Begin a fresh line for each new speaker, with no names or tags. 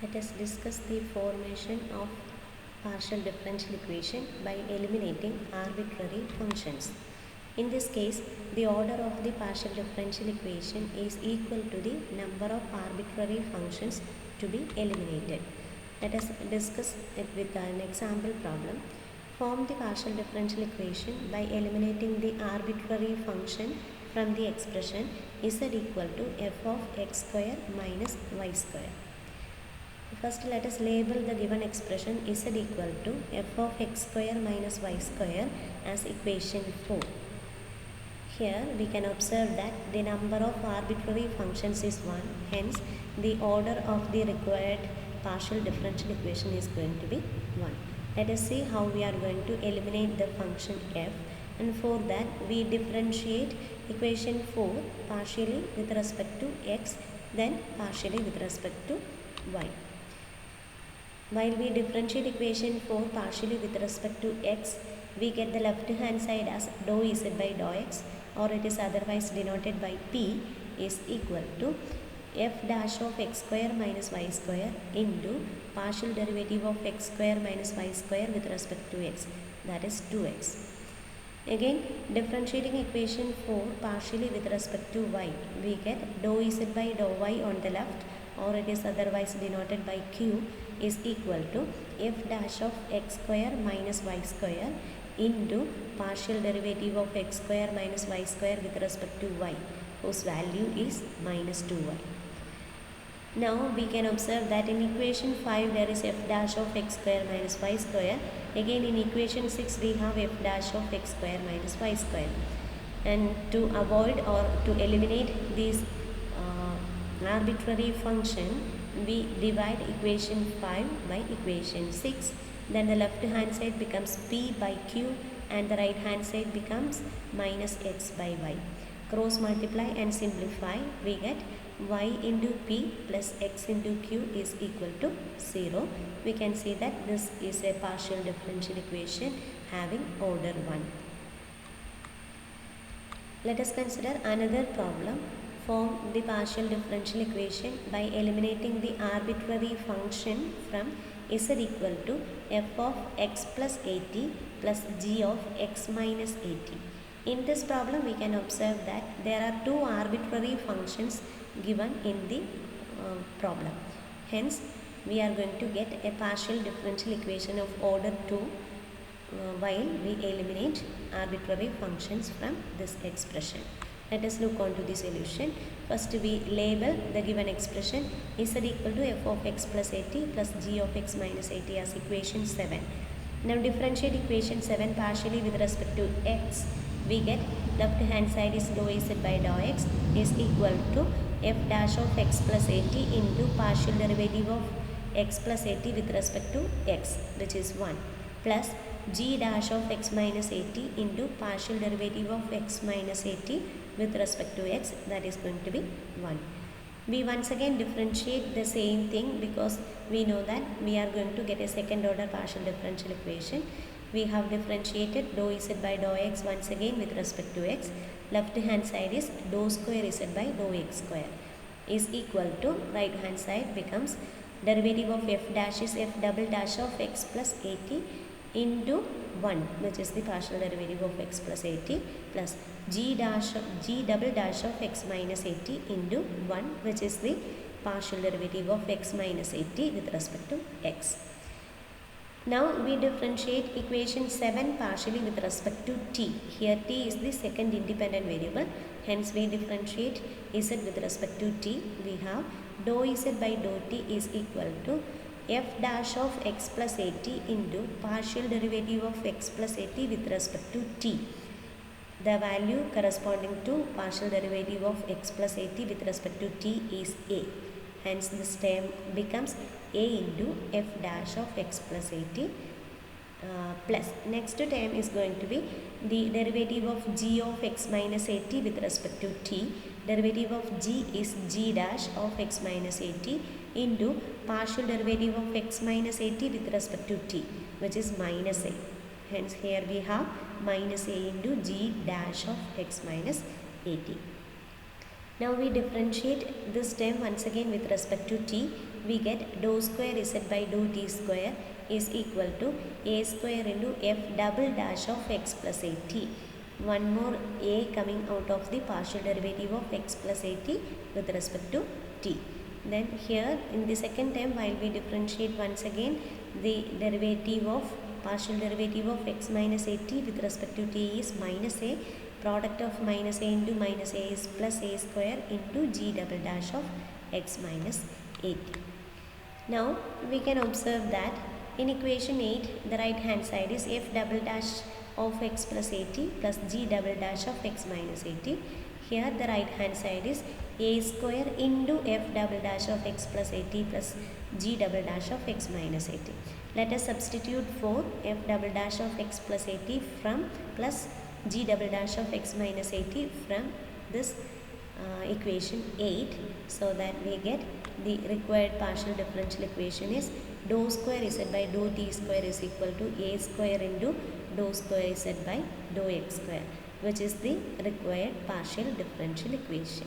Let us discuss the formation of partial differential equation by eliminating arbitrary functions. In this case, the order of the partial differential equation is equal to the number of arbitrary functions to be eliminated. Let us discuss it with an example problem. Form the partial differential equation by eliminating the arbitrary function from the expression z equal to f of x square minus y square. First, let us label the given expression z equal to f of x square minus y square as equation 4. Here we can observe that the number of arbitrary functions is 1, hence the order of the required partial differential equation is going to be 1. Let us see how we are going to eliminate the function f, and for that we differentiate equation 4 partially with respect to x, then partially with respect to y. While we differentiate equation 4 partially with respect to x, we get the left hand side as dou z by dou x, or it is otherwise denoted by p, is equal to f dash of x square minus y square into partial derivative of x square minus y square with respect to x, that is 2x. Again, differentiating equation 4 partially with respect to y, we get dou z by dou y on the left, or it is otherwise denoted by q, is equal to f dash of x square minus y square into partial derivative of x square minus y square with respect to y, whose value is minus 2y. Now we can observe that in equation 5 there is f dash of x square minus y square. Again in equation 6 we have f dash of x square minus y square. And to avoid or to eliminate these arbitrary function, we divide equation 5 by equation 6. Then the left hand side becomes p by q and the right hand side becomes minus x by y. Cross multiply and simplify, we get y into p plus x into q is equal to 0. We can see that this is a partial differential equation having order 1. Let us consider another problem. Form the partial differential equation by eliminating the arbitrary function from z equal to f of x plus 80 plus g of x minus 80. In this problem, we can observe that there are two arbitrary functions given in the problem. Hence, we are going to get a partial differential equation of order 2 while we eliminate arbitrary functions from this expression. Let us look on to the solution. First, we label the given expression z equal to f of x plus 80 plus g of x minus 80 as equation 7. Now, differentiate equation 7 partially with respect to x. We get left hand side is dou z by dou x is equal to f dash of x plus 80 into partial derivative of x plus 80 with respect to x, which is 1, plus g dash of x minus 80 into partial derivative of x minus 80 with respect to x, that is going to be 1. We once again differentiate the same thing because we know that we are going to get a second order partial differential equation. We have differentiated dou z by dou x once again with respect to x. Left hand side is dou square z by dou x square is equal to, right hand side becomes derivative of f dash is f double dash of x plus 80 into 1, which is the partial derivative of x plus 80, plus g double dash of x minus 80 into 1, which is the partial derivative of x minus 80 with respect to x. Now we differentiate equation 7 partially with respect to t. Here t is the second independent variable, hence we differentiate z with respect to t. We have dou z by dou t is equal to f dash of x plus 80 into partial derivative of x plus 80 with respect to t. The value corresponding to partial derivative of x plus 80 with respect to t is a. Hence this term becomes a into f dash of x plus 80 plus next term is going to be the derivative of g of x minus 80 with respect to t. Derivative of g is g dash of x minus 80 into partial derivative of x minus 80 with respect to t, which is minus a. Hence here we have minus a into g dash of x minus 80. Now we differentiate this term once again with respect to t. We get dou square z by dou t square is equal to a square into f double dash of x plus at. One more a coming out of the partial derivative of x plus at with respect to t. Then here in the second term, while we differentiate once again the derivative of partial derivative of x minus at with respect to t is minus a. Product of minus a into minus a is plus a square into g double dash of x minus at. Now we can observe that in equation 8 the right hand side is f double dash of x plus at plus g double dash of x minus at. Here the right hand side is a square into f double dash of x plus at plus g double dash of x minus at. Let us substitute for f double dash of x plus at from plus g double dash of x minus at from this equation 8, so that we get the required partial differential equation is dou square z by dou t square is equal to a square into dou square z by dou x square, which is the required partial differential equation.